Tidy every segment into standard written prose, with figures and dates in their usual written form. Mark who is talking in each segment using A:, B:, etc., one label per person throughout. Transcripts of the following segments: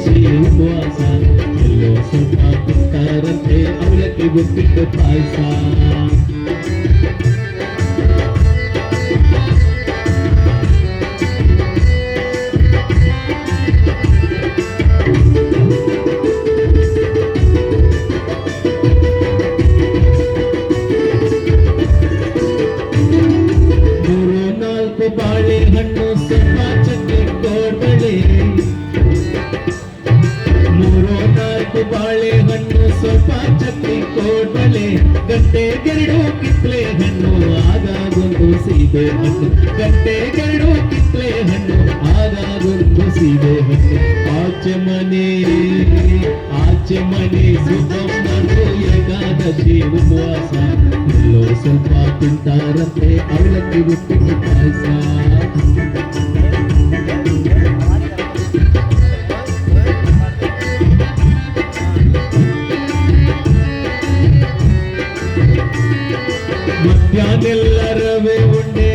A: ಏಕಾದಶಿ ಉಪವಾಸ ಎಲ್ಲೋ ಸ್ವಲ್ಪ ತಿಂತಾರಂತೆ ಅವಲಕ್ಕಿ ಉಪ್ಪಿಟ್ಟು ಪಾಯಸ ಬಾಳೆಹಣ್ಣು ಸ್ವಲ್ಪ ಚಕ್ಕೆ ಕೋಡ್ಬಳೆ 3-4 ಬಾಳೆಹಣ್ಣು ಸ್ವಲ್ಪ ಚಕ್ಕೆ ಕೋಡ್ಬಳೆ ಗಂಟೆಗೆರಡು ಕಿತ್ಲೆ ಹಣ್ಣು ಆಗಾಗೊಂದು ಸೀಬೆ ಹಣ್ಣು ಗಂಟೆಗೆರಡು ಕಿತ್ಲೆ ಹಣ್ಣು ಆಗಾಗೊಂದು ಸೀಬೆ ಹಣ್ಣು ಆಚೆ ಮನೆ ಸುಬ್ಬಮ್ಮನು ಏಕಾದಶಿ ಉಪವಾಸ ಎಲ್ಲೋ ಸ್ವಲ್ಪ ತಿಂತಾರಂತೆ ಅವಲಕ್ಕಿ ಉಪ್ಪಿಟ್ಟು ಪಾಯಸ ಮಧ್ಯಾಹ್ನೆಲ್ಲ ರವೆ ಉಂಡೆ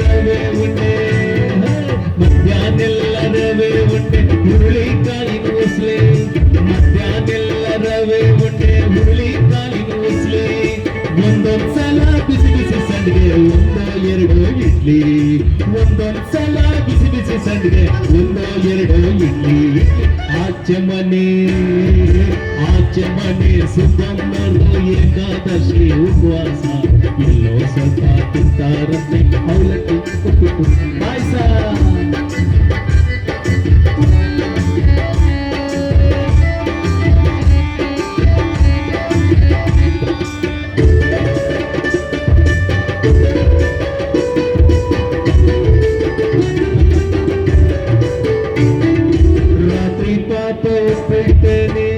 A: ರವೆ ಉಂಡೆ ಮಧ್ಯಾಹ್ನೆಲ್ಲ ರವೆ ಉಂಡೆ ಹುರುಳಿಕಾಯಿನ ಉಸ್ಲೆ ಮಧ್ಯಾಹ್ನೆಲ್ಲ ರವೆ ಉಂಡೆ ಹುರುಳಿಕಾಯಿನ ಉಸ್ಲೆ ಒಂದೊಂದ್ಸಲ ಬಿಸಿ ಬಿಸಿ ಸಂಡಿಗೆ 1-2 ಇಡ್ಲಿ ಒಂದೊಂದ್ಸಲ ಬಿಸಿ ಬಿಸಿ ಸಂಡಿಗೆ 1-2 ಇಡ್ಲಿ ಆಚೆ ಮನೆ ಸುಬ್ಬಮ್ಮನು ಏಕಾದಶಿ ಉಪವಾಸ ಎಲ್ಲೋ ಸ್ವಲ್ಪ ತಿಂತಾರಂತೆ ಅವಲಕ್ಕಿ ಉಪ್ಪಿಟ್ಟು ಪಾಯಸ ರಾತ್ರಿ ಪಾಪ ಉಪ್ಪಿಟ್ಟೇನೆ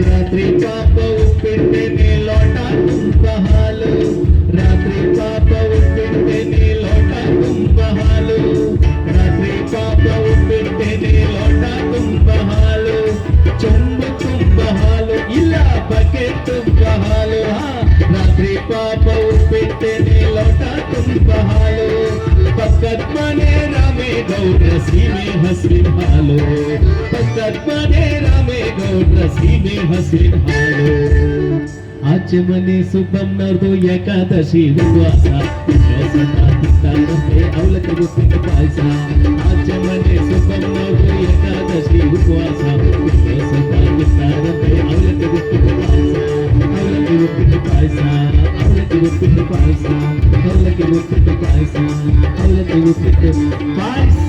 A: ರಾತ್ರಿ ಪಾಪ ಉಪ್ಪಿಟ್ಟೇನೆ ಲೋಟ ತುಂಬ ಹಾಲು ರಾತ್ರಿ ಪಾಪ ಉಪ್ಪಿಟ್ಟೇನೆ ಲೋಟ ತುಂಬ ಹಾಲು ರಾತ್ರಿ ಪಾಪ ಉಪ್ಪಿಟ್ಟೇನೆ ಲೋಟ ತುಂಬ ಹಾಲು ಚೊಂಬು ತುಂಬ ಹಾಲು ಇಲ್ಲ ಬಕೆಟ್ ತುಂಬ ಹಾಲು ರಾತ್ರಿ ಪಾಪ ಉಪ್ಪಿಟ್ಟೇನೆ ಲೋಟ ತುಂಬ ಹಾಲು ಪಕ್ಕದ ಮನೆ ರಾಮೇಗೌಡ್ರ ಸೀಮೆ ಹಸಿರಿನ ಹಾಲು ಪಕ್ಕದ ಮನೆ ರಾಮೇಗೌಡ್ರ ಸೀಮೆ ಹಸಿರಿನ ಹಾಲು ಆಚೆ ಮನೆ ಸುಬ್ಬಮ್ಮನವ್ರದು ಏಕಾದಶಿ ಉಪವಾಸ ತಿಂತಾರಂತೆ ಅವಲಕ್ಕಿ ಉಪ್ಪಿಟ್ಟು ಪಾಯಸ ಆಚೆ ಮನೆ ಸುಬ್ಬಮ್ಮನವ್ರದು ಏಕಾದಶಿ ಉಪವಾಸ ತಿಂತಾರಂತೆ ಅವಲಕ್ಕಿ ಉಪ್ಪಿಟ್ಟು ಪಾಯಸ ಅವಲಕ್ಕಿ ಉಪ್ಪಿಟ್ಟು ಪಾಯಸ ಅವಲಕ್ಕಿ ಉಪ್ಪಿಟ್ಟು ಪಾಯಸ ಅವಲಕ್ಕಿ ಉಪ್ಪಿಟ್ಟು ಪಾಯಸ ಅವಲಕ್ಕಿ ಉಪ್ಪಿಟ್ಟು ಪಾಯಸ